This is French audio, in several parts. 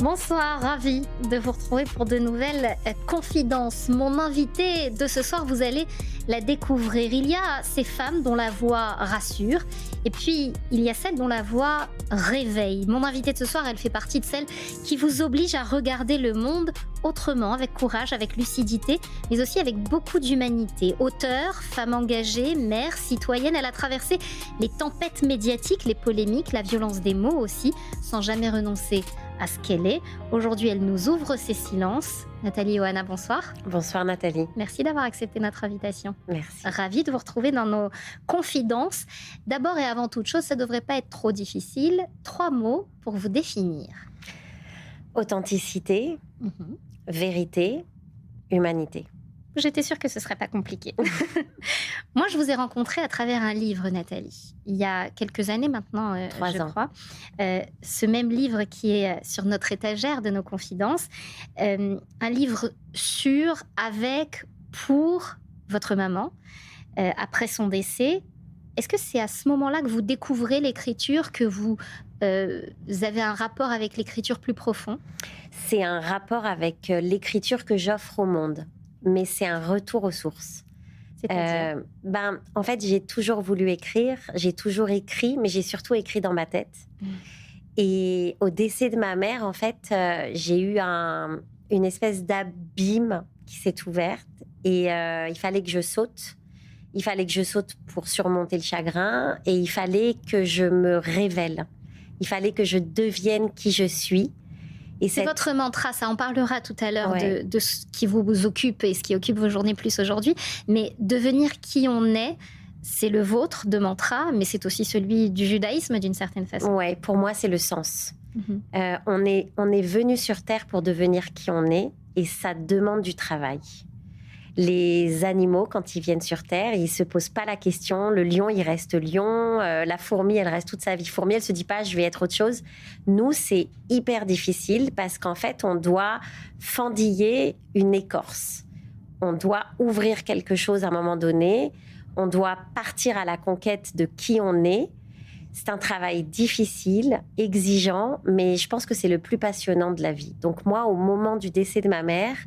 Bonsoir, ravie de vous retrouver pour de nouvelles confidences. Mon invitée de ce soir, vous allez la découvrir. Il y a ces femmes dont la voix rassure et puis il y a celles dont la voix réveille. Mon invitée de ce soir, elle fait partie de celles qui vous obligent à regarder le monde autrement, avec courage, avec lucidité, mais aussi avec beaucoup d'humanité. Auteure, femme engagée, mère, citoyenne, elle a traversé les tempêtes médiatiques, les polémiques, la violence des mots aussi, sans jamais renoncer à ce qu'elle est. Aujourd'hui, elle nous ouvre ses silences. Nathalie Ohana, bonsoir. Bonsoir Nathalie. Merci d'avoir accepté notre invitation. Merci. Ravie de vous retrouver dans nos confidences. D'abord et avant toute chose, ça ne devrait pas être trop difficile. 3 mots pour vous définir. Authenticité, vérité, humanité. J'étais sûre que ce ne serait pas compliqué. Moi, je vous ai rencontré à travers un livre, Nathalie. Il y a quelques années maintenant, 3 ans. Crois. Ce même livre qui est sur notre étagère de nos confidences. Un livre sur, avec, pour votre maman, après son décès. Est-ce que c'est à ce moment-là que vous découvrez l'écriture, que vous avez un rapport avec l'écriture plus profond ? C'est un rapport avec l'écriture que j'offre au monde. Mais c'est un retour aux sources. C'est-à-dire en fait, j'ai toujours voulu écrire, j'ai toujours écrit, mais j'ai surtout écrit dans ma tête. Et au décès de ma mère, en fait, j'ai eu une espèce d'abîme qui s'est ouverte et il fallait que je saute. Il fallait que je saute pour surmonter le chagrin et il fallait que je me révèle. Il fallait que je devienne qui je suis. Et c'est votre mantra, ça en parlera tout à l'heure de ce qui vous occupe et ce qui occupe vos journées plus aujourd'hui. Mais devenir qui on est, c'est le vôtre de mantra, mais c'est aussi celui du judaïsme d'une certaine façon. Ouais, pour moi, c'est le sens. On est venu sur Terre pour devenir qui on est et ça demande du travail. Les animaux, quand ils viennent sur Terre, ils se posent pas la question. Le lion, il reste lion. La fourmi, elle reste toute sa vie fourmi. Elle se dit pas, je vais être autre chose. Nous, c'est hyper difficile parce qu'en fait, on doit fendiller une écorce. On doit ouvrir quelque chose à un moment donné. On doit partir à la conquête de qui on est. C'est un travail difficile, exigeant, mais je pense que c'est le plus passionnant de la vie. Donc moi, au moment du décès de ma mère,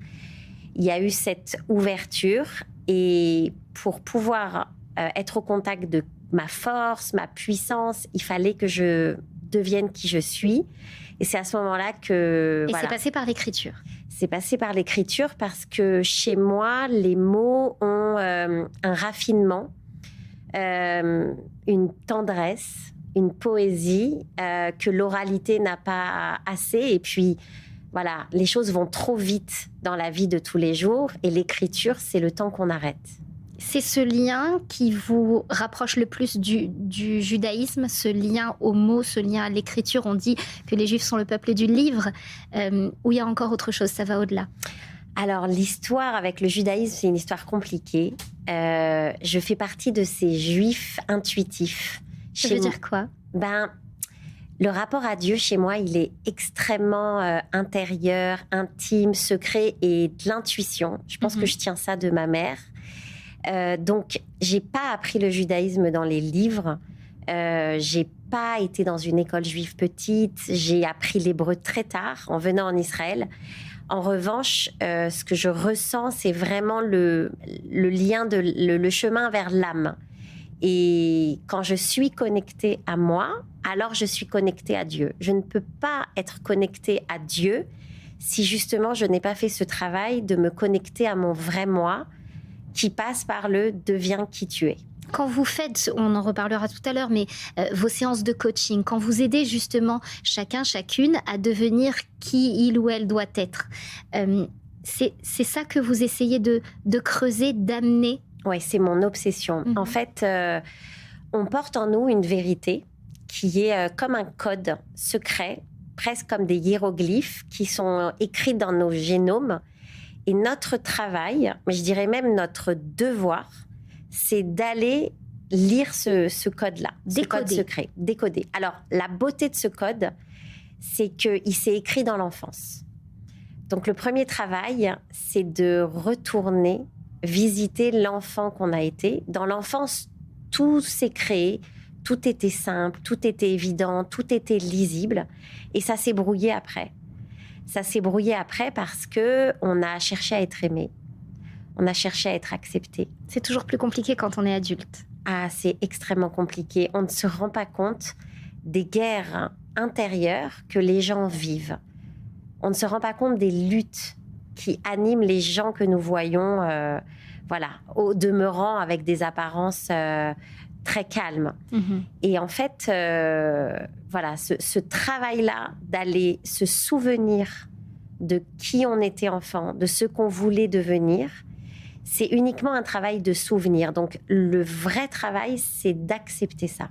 il y a eu cette ouverture et pour pouvoir être au contact de ma force, ma puissance, il fallait que je devienne qui je suis. Et c'est à ce moment-là que... Et c'est passé par l'écriture. C'est passé par l'écriture parce que chez moi, les mots ont un raffinement, une tendresse, une poésie que l'oralité n'a pas assez. Et puis... Voilà, les choses vont trop vite dans la vie de tous les jours et l'écriture, c'est le temps qu'on arrête. C'est ce lien qui vous rapproche le plus du judaïsme, ce lien aux mots, ce lien à l'écriture. On dit que les Juifs sont le peuple du livre, ou il y a encore autre chose, ça va au-delà. Alors, l'histoire avec le judaïsme, c'est une histoire compliquée. Je fais partie de ces Juifs intuitifs. Ça veut dire quoi ? Le rapport à Dieu, chez moi, il est extrêmement intérieur, intime, secret et de l'intuition. Je pense que je tiens ça de ma mère. Donc, j'ai pas appris le judaïsme dans les livres. J'ai pas été dans une école juive petite. J'ai appris l'hébreu très tard, en venant en Israël. En revanche, ce que je ressens, c'est vraiment le lien, le chemin vers l'âme. Et quand je suis connectée à moi, alors je suis connectée à Dieu. Je ne peux pas être connectée à Dieu si justement je n'ai pas fait ce travail de me connecter à mon vrai moi qui passe par le « deviens qui tu es ». Quand vous faites, on en reparlera tout à l'heure, mais vos séances de coaching, quand vous aidez justement chacun, chacune à devenir qui il ou elle doit être, c'est ça que vous essayez de creuser, d'amener. Oui, c'est mon obsession. En fait, on porte en nous une vérité qui est comme un code secret, presque comme des hiéroglyphes qui sont écrits dans nos génomes. Et notre travail, mais je dirais même notre devoir, c'est d'aller lire ce code-là, ce code secret, décoder. Alors, la beauté de ce code, c'est qu'il s'est écrit dans l'enfance. Donc, le premier travail, c'est de retourner visiter l'enfant qu'on a été. Dans l'enfance, tout s'est créé, tout était simple, tout était évident, tout était lisible, et ça s'est brouillé après. Ça s'est brouillé après parce qu'on a cherché à être aimé. On a cherché à être accepté. C'est toujours plus compliqué quand on est adulte. Ah, c'est extrêmement compliqué. On ne se rend pas compte des guerres intérieures que les gens vivent. On ne se rend pas compte des luttes qui animent les gens que nous voyons, au demeurant avec des apparences très calmes. Et en fait, ce travail-là d'aller se souvenir de qui on était enfant, de ce qu'on voulait devenir, c'est uniquement un travail de souvenir. Donc, le vrai travail, c'est d'accepter ça.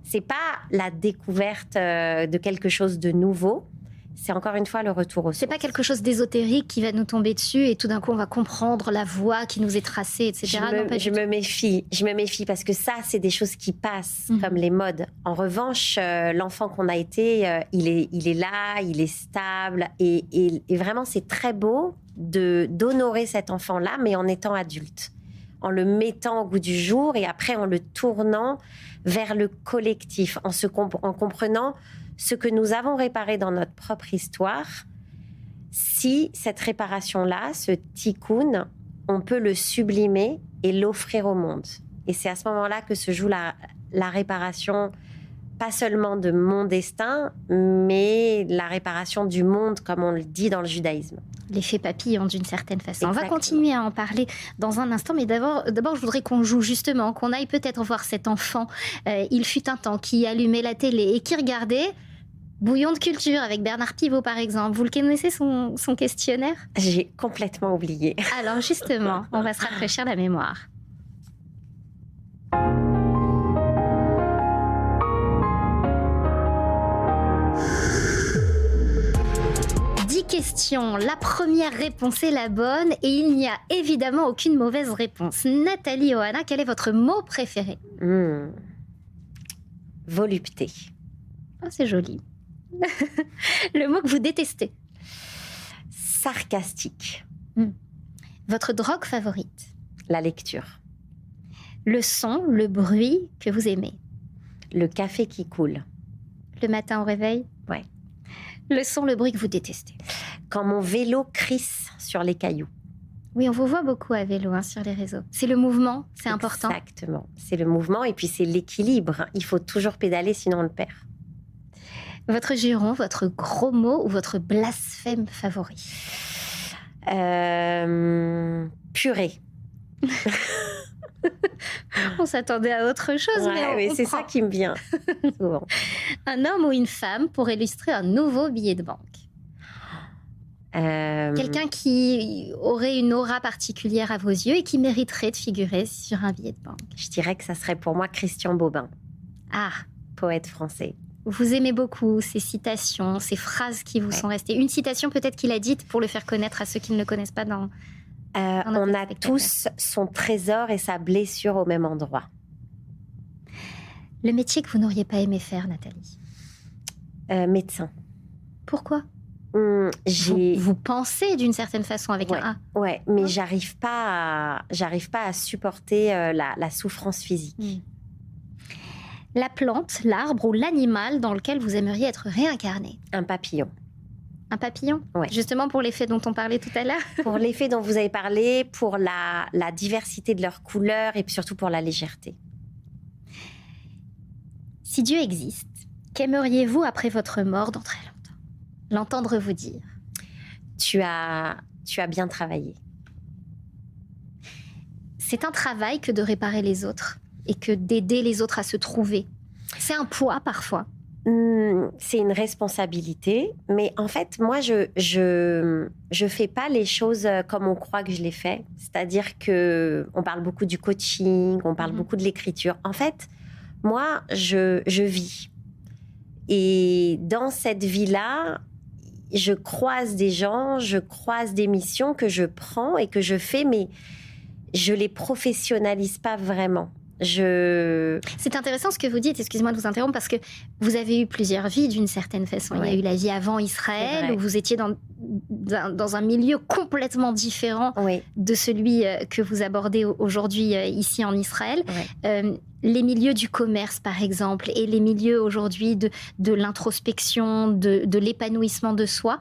C'est pas la découverte de quelque chose de nouveau. C'est encore une fois le retour au sources. C'est pas quelque chose d'ésotérique qui va nous tomber dessus et tout d'un coup on va comprendre la voie qui nous est tracée, etc. Je me méfie parce que ça, c'est des choses qui passent comme les modes. En revanche, l'enfant qu'on a été, il est là, il est stable et vraiment c'est très beau d'honorer cet enfant-là, mais en étant adulte, en le mettant au goût du jour et après en le tournant vers le collectif, en comprenant ce que nous avons réparé dans notre propre histoire. Si cette réparation-là, ce tikkun, on peut le sublimer et l'offrir au monde. Et c'est à ce moment-là que se joue la réparation, pas seulement de mon destin, mais la réparation du monde, comme on le dit dans le judaïsme. L'effet papillon, d'une certaine façon. Exactement. On va continuer à en parler dans un instant, mais d'abord, je voudrais qu'on joue justement, qu'on aille peut-être voir cet enfant, il fut un temps, qui allumait la télé et qui regardait Bouillon de culture avec Bernard Pivot, par exemple. Vous le connaissez, son questionnaire ? J'ai complètement oublié. Alors justement, on va se rafraîchir la mémoire. Question. La première réponse est la bonne et il n'y a évidemment aucune mauvaise réponse. Nathalie Ohana, quel est votre mot préféré ? Volupté. Oh, c'est joli. Le mot que vous détestez ? Sarcastique. Votre drogue favorite ? La lecture. Le son, le bruit que vous aimez ? Le café qui coule. Le matin au réveil ? Ouais. Le son, le bruit que vous détestez ? Quand mon vélo crisse sur les cailloux. Oui, on vous voit beaucoup à vélo sur les réseaux. C'est le mouvement, c'est important. Exactement. C'est le mouvement et puis c'est l'équilibre. Il faut toujours pédaler, sinon on le perd. Votre juron, votre gros mot ou votre blasphème favori ? Purée. On s'attendait à autre chose, mais c'est ça qui me vient souvent. Un homme ou une femme pour illustrer un nouveau billet de banque ? Quelqu'un qui aurait une aura particulière à vos yeux et qui mériterait de figurer sur un billet de banque. Je dirais que ça serait pour moi Christian Bobin. Ah, poète français. Vous aimez beaucoup ces citations, ces phrases qui vous sont restées. Une citation peut-être qu'il a dite pour le faire connaître à ceux qui ne le connaissent pas dans on a tous son trésor et sa blessure au même endroit. Le métier que vous n'auriez pas aimé faire, Nathalie ? Médecin. Pourquoi ? Vous pensez d'une certaine façon avec un A. Ouais, mais j'arrive pas à supporter la souffrance physique. La plante, l'arbre ou l'animal dans lequel vous aimeriez être réincarné ? Un papillon. Un papillon ? Ouais. Justement pour l'effet dont on parlait tout à l'heure ? Pour l'effet dont vous avez parlé, pour la diversité de leurs couleurs et puis surtout pour la légèreté. Si Dieu existe, qu'aimeriez-vous après votre mort dans très longtemps ? L'entendre vous dire. Tu as bien travaillé. C'est un travail que de réparer les autres et que d'aider les autres à se trouver. C'est un poids parfois. C'est une responsabilité, mais en fait, moi, je fais pas les choses comme on croit que je les fais. C'est-à-dire que on parle beaucoup du coaching, on parle beaucoup de l'écriture. En fait, moi, je vis. Et dans cette vie-là, je croise des gens, je croise des missions que je prends et que je fais, mais je les professionnalise pas vraiment. C'est intéressant ce que vous dites, excusez-moi de vous interrompre, parce que vous avez eu plusieurs vies d'une certaine façon. Ouais. Il y a eu la vie avant Israël, où vous étiez dans un milieu complètement différent de celui que vous abordez aujourd'hui ici en Israël. Ouais. Les milieux du commerce, par exemple, et les milieux aujourd'hui de l'introspection, de l'épanouissement de soi.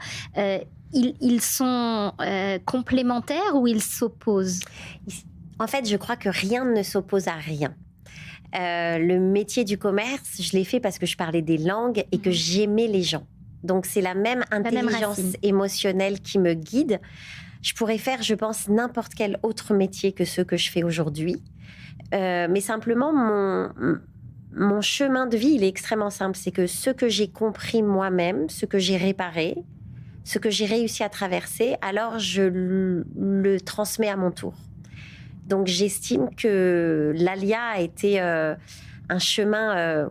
ils sont complémentaires ou ils s'opposent? En fait, je crois que rien ne s'oppose à rien. Le métier du commerce, je l'ai fait parce que je parlais des langues et que j'aimais les gens. Donc, c'est la même intelligence émotionnelle qui me guide. Je pourrais faire, je pense, n'importe quel autre métier que ceux que je fais aujourd'hui. Mais simplement, mon chemin de vie, il est extrêmement simple. C'est que ce que j'ai compris moi-même, ce que j'ai réparé, ce que j'ai réussi à traverser, alors je le transmets à mon tour. Donc, j'estime que l'ALIA a été un chemin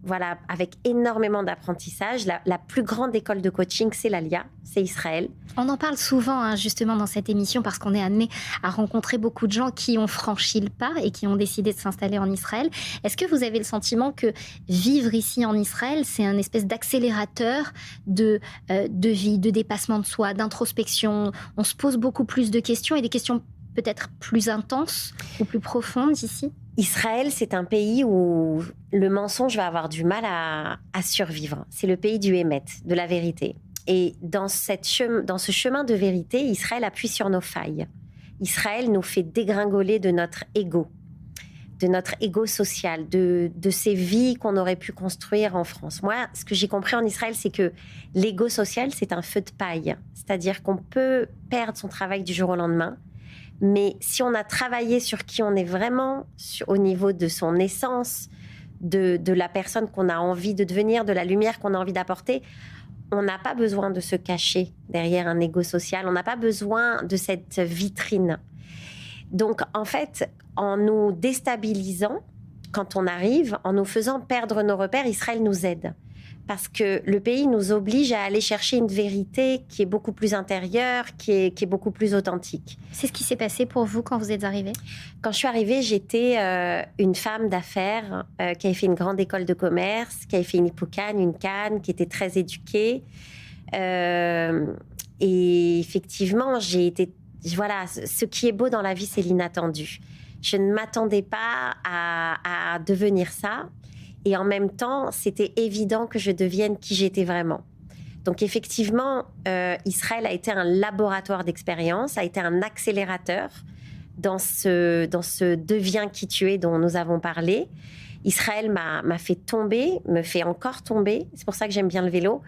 voilà, avec énormément d'apprentissage. La plus grande école de coaching, c'est l'ALIA, c'est Israël. On en parle souvent, justement, dans cette émission, parce qu'on est amené à rencontrer beaucoup de gens qui ont franchi le pas et qui ont décidé de s'installer en Israël. Est-ce que vous avez le sentiment que vivre ici en Israël, c'est un espèce d'accélérateur de vie, de dépassement de soi, d'introspection? On se pose beaucoup plus de questions et des questions peut-être plus intenses ou plus profondes ici? Israël, c'est un pays où le mensonge va avoir du mal à survivre. C'est le pays du émet, de la vérité. Et dans ce chemin de vérité, Israël appuie sur nos failles. Israël nous fait dégringoler de notre ego social, de ces vies qu'on aurait pu construire en France. Moi, ce que j'ai compris en Israël, c'est que l'ego social, c'est un feu de paille. C'est-à-dire qu'on peut perdre son travail du jour au lendemain. Mais si on a travaillé sur qui on est vraiment, au niveau de son essence, de la personne qu'on a envie de devenir, de la lumière qu'on a envie d'apporter, on n'a pas besoin de se cacher derrière un ego social. On n'a pas besoin de cette vitrine. Donc, en fait, en nous déstabilisant, quand on arrive, en nous faisant perdre nos repères, Israël nous aide. Parce que le pays nous oblige à aller chercher une vérité qui est beaucoup plus intérieure, qui est beaucoup plus authentique. C'est ce qui s'est passé pour vous quand vous êtes arrivée? Quand je suis arrivée, j'étais une femme d'affaires qui avait fait une grande école de commerce, qui avait fait une Hippocane, une Cannes, qui était très éduquée. Et effectivement, j'ai été... Voilà, ce qui est beau dans la vie, c'est l'inattendu. Je ne m'attendais pas à devenir ça. Et en même temps, c'était évident que je devienne qui j'étais vraiment. Donc effectivement, Israël a été un laboratoire d'expérience, a été un accélérateur dans ce deviens qui tu es dont nous avons parlé. Israël m'a fait tomber, me fait encore tomber. C'est pour ça que j'aime bien le vélo.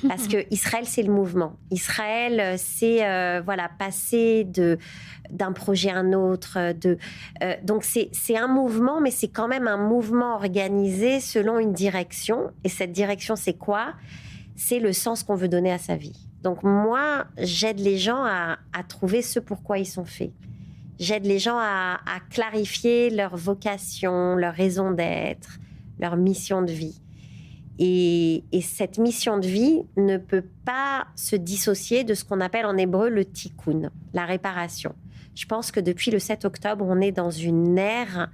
Parce que Israël, c'est le mouvement. Israël, c'est passer d'un projet à un autre. Donc, c'est un mouvement, mais c'est quand même un mouvement organisé selon une direction. Et cette direction, c'est quoi? C'est le sens qu'on veut donner à sa vie. Donc, moi, j'aide les gens à trouver ce pourquoi ils sont faits. J'aide les gens à clarifier leur vocation, leur raison d'être, leur mission de vie. Et cette mission de vie ne peut pas se dissocier de ce qu'on appelle en hébreu le tikkun, la réparation. Je pense que depuis le 7 octobre, on est dans une ère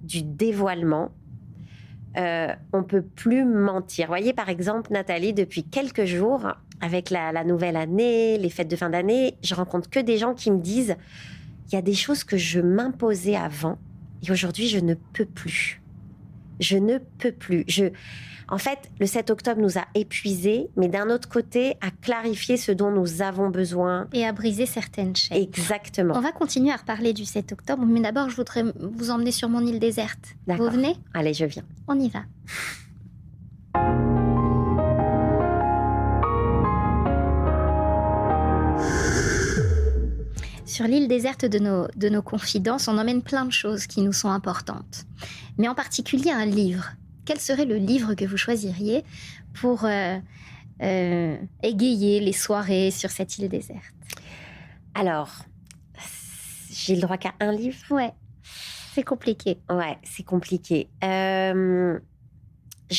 du dévoilement. On ne peut plus mentir. Vous voyez, par exemple, Nathalie, depuis quelques jours, avec la nouvelle année, les fêtes de fin d'année, je rencontre que des gens qui me disent « Il y a des choses que je m'imposais avant et aujourd'hui, je ne peux plus. Je ne peux plus. » En fait, le 7 octobre nous a épuisés, mais d'un autre côté, à clarifier ce dont nous avons besoin. Et à briser certaines chaînes. Exactement. On va continuer à reparler du 7 octobre, mais d'abord, je voudrais vous emmener sur mon île déserte. D'accord. Vous venez? Allez, je viens. On y va. Sur l'île déserte de nos confidences, on emmène plein de choses qui nous sont importantes. Mais en particulier un livre. Quel serait le livre que vous choisiriez pour égayer les soirées sur cette île déserte? Alors, j'ai le droit qu'à un livre? Ouais, c'est compliqué. Ouais, c'est compliqué. Je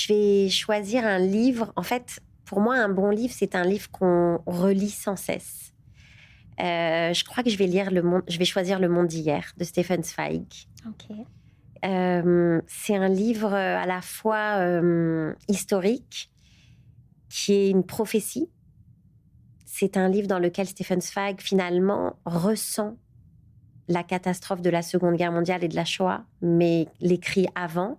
vais choisir un livre. En fait, pour moi, un bon livre, c'est un livre qu'on relit sans cesse. Je crois que je vais choisir Le Monde d'hier de Stefan Zweig. Ok. C'est un livre à la fois historique, qui est une prophétie. C'est un livre dans lequel Stefan Zweig, finalement, ressent la catastrophe de la Seconde Guerre mondiale et de la Shoah, mais l'écrit avant.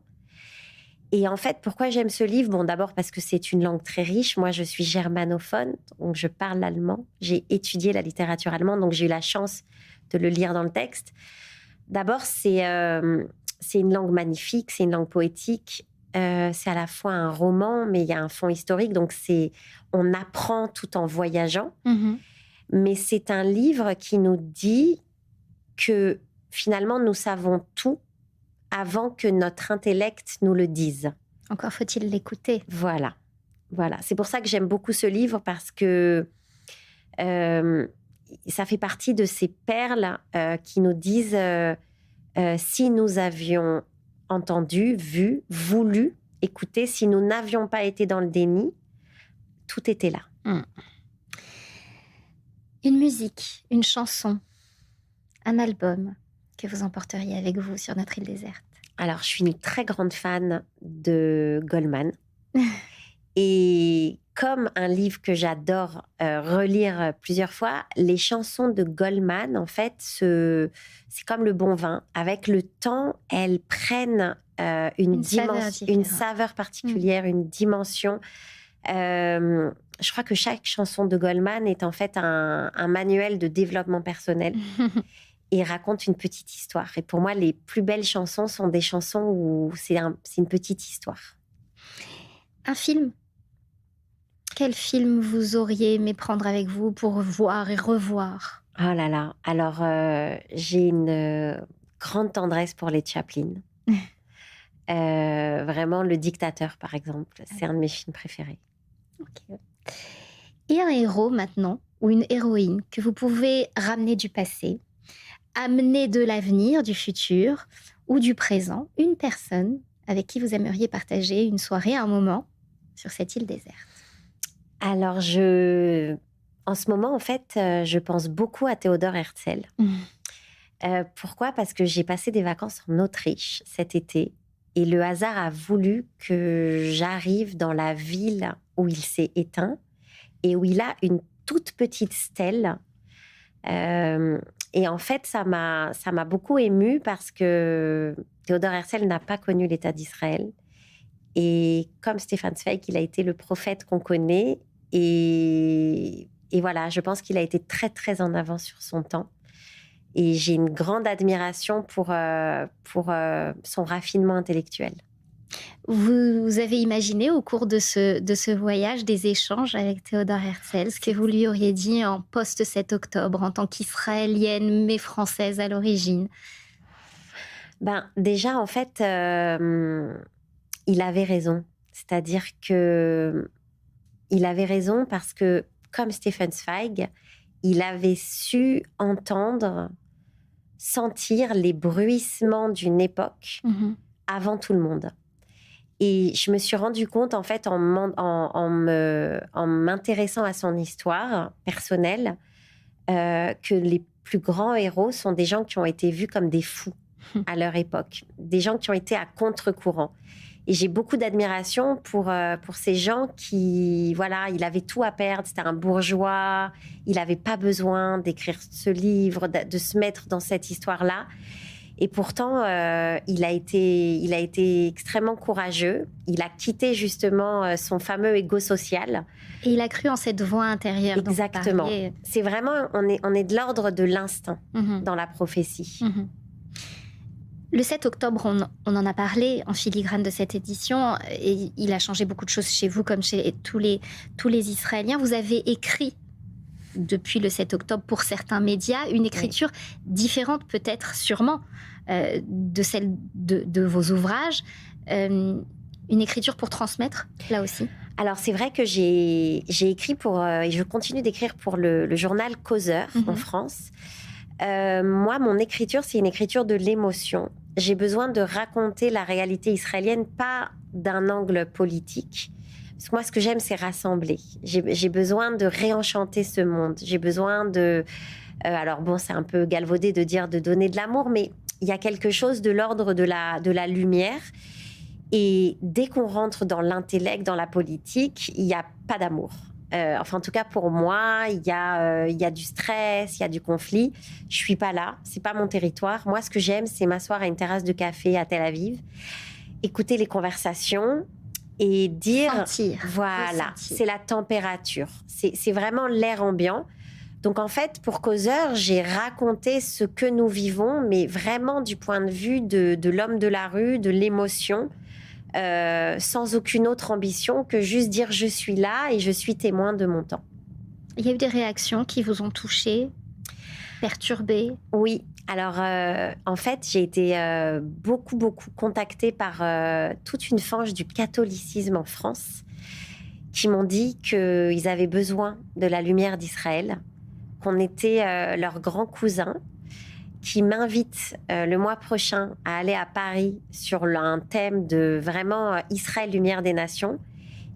Et en fait, pourquoi j'aime ce livre? Bon, d'abord parce que c'est une langue très riche. Moi, je suis germanophone, donc je parle allemand. J'ai étudié la littérature allemande, donc j'ai eu la chance de le lire dans le texte. D'abord, c'est une langue magnifique, c'est une langue poétique. C'est à la fois un roman, mais il y a un fond historique, donc on apprend tout en voyageant. Mais c'est un livre qui nous dit que finalement, nous savons tout avant que notre intellect nous le dise. Encore faut-il l'écouter. Voilà. C'est pour ça que j'aime beaucoup ce livre, parce que ça fait partie de ces perles qui nous disent si nous avions entendu, vu, voulu, écouté, si nous n'avions pas été dans le déni, tout était là. Une musique, une chanson, un album que vous emporteriez avec vous sur notre île déserte? Alors, je suis une très grande fan de Goldman. Et comme un livre que j'adore relire plusieurs fois, les chansons de Goldman, en fait, c'est comme le bon vin. Avec le temps, elles prennent une saveur particulière, une dimension. Je crois que chaque chanson de Goldman est en fait un manuel de développement personnel. Et raconte une petite histoire. Et pour moi, les plus belles chansons sont des chansons où c'est une petite histoire. Un film? Quel film vous auriez aimé prendre avec vous pour voir et revoir? Oh là là. Alors, j'ai une grande tendresse pour les Chaplin. Vraiment, Le Dictateur, par exemple. C'est un de mes films préférés. Okay. Et un héros maintenant, ou une héroïne que vous pouvez ramener du passé, amener de l'avenir, du futur ou du présent, une personne avec qui vous aimeriez partager une soirée, un moment sur cette île déserte? Alors, en ce moment, en fait, je pense beaucoup à Theodor Herzl. Pourquoi? Parce que j'ai passé des vacances en Autriche cet été et le hasard a voulu que j'arrive dans la ville où il s'est éteint et où il a une toute petite stèle. Et en fait, ça m'a beaucoup émue parce que Theodor Herzl n'a pas connu l'État d'Israël. Et comme Stefan Zweig, il a été le prophète qu'on connaît. Et voilà, je pense qu'il a été très, très en avance sur son temps. Et j'ai une grande admiration pour son raffinement intellectuel. Vous avez imaginé au cours de ce voyage des échanges avec Theodor Herzl, ce que vous lui auriez dit en post-7 octobre, en tant qu'Israélienne mais française à l'origine? Déjà, en fait, il avait raison. C'est-à-dire qu'il avait raison parce que, comme Stefan Zweig, il avait su entendre, sentir les bruissements d'une époque avant tout le monde. Et je me suis rendu compte, en fait, en m'intéressant à son histoire personnelle, que les plus grands héros sont des gens qui ont été vus comme des fous à leur époque, des gens qui ont été à contre-courant. Et j'ai beaucoup d'admiration pour ces gens qui, voilà, il avait tout à perdre, c'était un bourgeois, il n'avait pas besoin d'écrire ce livre, de se mettre dans cette histoire-là. Et pourtant, il a été extrêmement courageux. Il a quitté justement son fameux ego social. Et il a cru en cette voix intérieure. Exactement. C'est vraiment, on est de l'ordre de l'instinct dans la prophétie. Le 7 octobre, on en a parlé en filigrane de cette édition. Et il a changé beaucoup de choses chez vous comme chez tous les Israéliens. Vous avez écrit depuis le 7 octobre pour certains médias une écriture différente peut-être sûrement de celle de vos ouvrages, une écriture pour transmettre là aussi. Alors c'est vrai que j'ai écrit et je continue d'écrire pour le journal Causeur en France. Moi, mon écriture, c'est une écriture de l'émotion. J'ai besoin de raconter la réalité israélienne, pas d'un angle politique. Parce que moi, ce que j'aime, c'est rassembler. J'ai besoin de réenchanter ce monde. J'ai besoin de... alors bon, c'est un peu galvaudé de dire de donner de l'amour, mais il y a quelque chose de l'ordre de la lumière. Et dès qu'on rentre dans l'intellect, dans la politique, il n'y a pas d'amour. Enfin, en tout cas, pour moi, il y a du stress, il y a du conflit. Je ne suis pas là. Ce n'est pas mon territoire. Moi, ce que j'aime, c'est m'asseoir à une terrasse de café à Tel Aviv écouter les conversations et dire... Sentir. Voilà, c'est la température. C'est vraiment l'air ambiant. Donc, en fait, pour Causeur, j'ai raconté ce que nous vivons, mais vraiment du point de vue de l'homme de la rue, de l'émotion, sans aucune autre ambition que juste dire « je suis là et je suis témoin de mon temps ». Il y a eu des réactions qui vous ont touché, perturbé? Oui. Alors, en fait, j'ai été beaucoup contactée par toute une frange du catholicisme en France qui m'ont dit qu'ils avaient besoin de la lumière d'Israël, qu'on était leur grand cousin, qui m'invite le mois prochain à aller à Paris sur un thème de vraiment Israël, lumière des nations,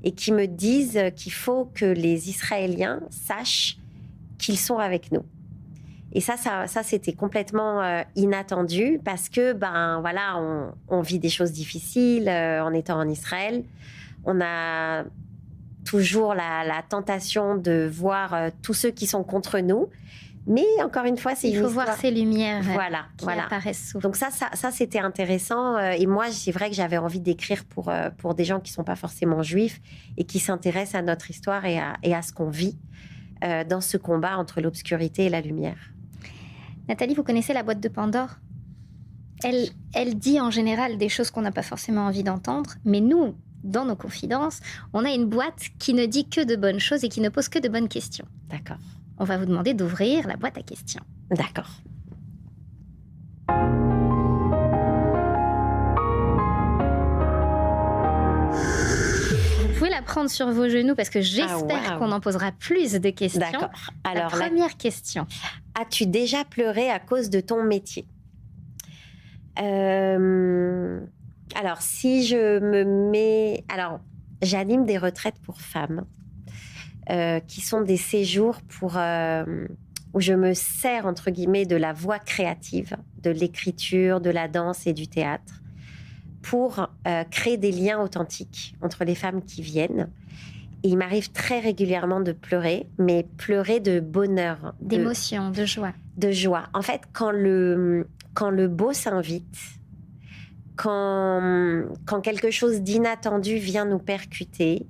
et qui me disent qu'il faut que les Israéliens sachent qu'ils sont avec nous. Et ça c'était complètement inattendu parce que, voilà, on vit des choses difficiles en étant en Israël. On a toujours la tentation de voir tous ceux qui sont contre nous. Mais encore une fois, c'est une histoire. Il faut voir ces lumières qui voilà. apparaissent souvent. Donc ça c'était intéressant. Et moi, c'est vrai que j'avais envie d'écrire pour des gens qui ne sont pas forcément juifs et qui s'intéressent à notre histoire et à ce qu'on vit dans ce combat entre l'obscurité et la lumière. Nathalie, vous connaissez la boîte de Pandore? Elle dit en général des choses qu'on n'a pas forcément envie d'entendre, mais nous, dans nos confidences, on a une boîte qui ne dit que de bonnes choses et qui ne pose que de bonnes questions. D'accord. On va vous demander d'ouvrir la boîte à questions. D'accord. Vous pouvez la prendre sur vos genoux parce que j'espère qu'on en posera plus de questions. D'accord. Alors, la première question. As-tu déjà pleuré à cause de ton métier? Alors, si je me mets... Alors, j'anime des retraites pour femmes qui sont des séjours où je me sers, entre guillemets, de la voix créative, de l'écriture, de la danse et du théâtre pour créer des liens authentiques entre les femmes qui viennent. Et il m'arrive très régulièrement de pleurer, mais pleurer de bonheur. D'émotion, de joie. De joie. En fait, quand le beau s'invite, quand quelque chose d'inattendu vient nous percuter,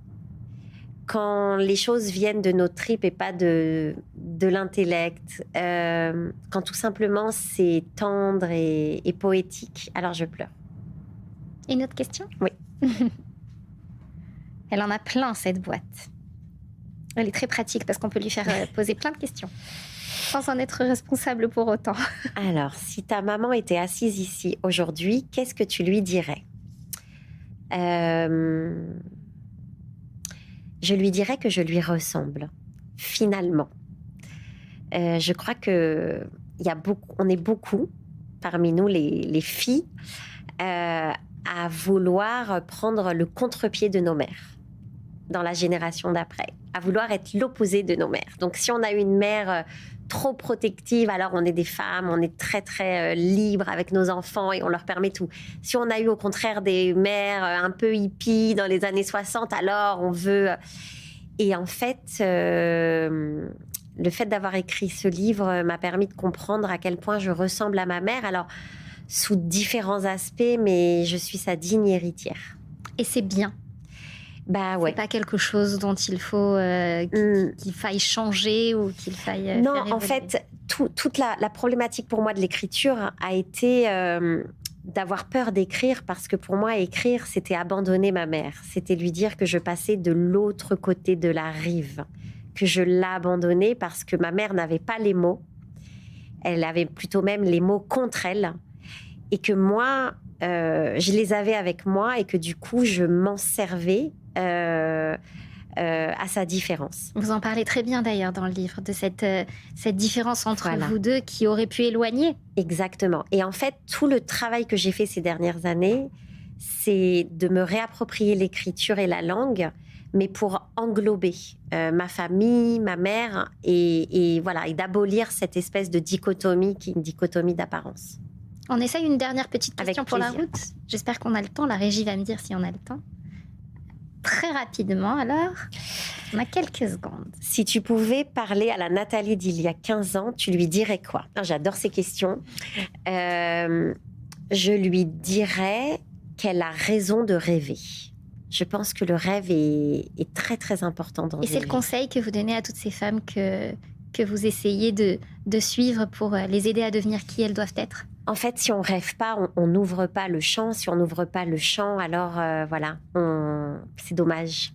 quand les choses viennent de nos tripes et pas de l'intellect, quand tout simplement c'est tendre et poétique, alors je pleure. Une autre question? Oui. Elle en a plein, cette boîte. Elle est très pratique parce qu'on peut lui faire poser plein de questions sans en être responsable pour autant. Alors, si ta maman était assise ici aujourd'hui, qu'est-ce que tu lui dirais? Je lui dirais que je lui ressemble, finalement. Je crois on est beaucoup, parmi nous les filles, à vouloir prendre le contre-pied de nos mères dans la génération d'après, à vouloir être l'opposé de nos mères. Donc, si on a une mère trop protective, alors on est des femmes, on est très, très libres avec nos enfants et on leur permet tout. Si on a eu au contraire des mères un peu hippies dans les années 60, alors on veut... Et en fait, le fait d'avoir écrit ce livre m'a permis de comprendre à quel point je ressemble à ma mère. Alors, sous différents aspects, mais je suis sa digne héritière. Et c'est bien. Bah ouais. C'est pas quelque chose dont il faut qu'il faille changer ou qu'il faille non, faire évoluer. En fait, toute la problématique pour moi de l'écriture a été d'avoir peur d'écrire parce que pour moi, écrire, c'était abandonner ma mère. C'était lui dire que je passais de l'autre côté de la rive, que je l'abandonnais parce que ma mère n'avait pas les mots. Elle avait plutôt même les mots contre elle. Et que moi, je les avais avec moi et que du coup, je m'en servais à sa différence. Vous en parlez très bien d'ailleurs dans le livre, de cette différence entre vous deux qui aurait pu éloigner. Exactement. Et en fait, tout le travail que j'ai fait ces dernières années, c'est de me réapproprier l'écriture et la langue, mais pour englober ma famille, ma mère, et voilà, et d'abolir cette espèce de dichotomie qui est une dichotomie d'apparence. On essaye une dernière petite question pour la route. J'espère qu'on a le temps. La régie va me dire si on a le temps. Très rapidement, alors. On a quelques secondes. Si tu pouvais parler à la Nathalie d'il y a 15 ans, tu lui dirais quoi? J'adore ces questions. Je lui dirais qu'elle a raison de rêver. Je pense que le rêve est très, très important dans Et c'est le conseil que vous donnez à toutes ces femmes que vous essayez de suivre pour les aider à devenir qui elles doivent être? En fait, si on rêve pas, on n'ouvre pas le champ. Si on n'ouvre pas le champ, alors voilà, c'est dommage.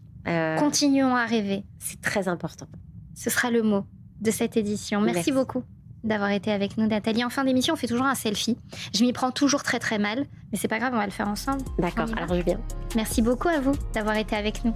Continuons à rêver. C'est très important. Ce sera le mot de cette édition. Merci beaucoup d'avoir été avec nous, Nathalie. En fin d'émission, on fait toujours un selfie. Je m'y prends toujours très très mal, mais c'est pas grave, on va le faire ensemble. D'accord, alors je viens. Merci beaucoup à vous d'avoir été avec nous.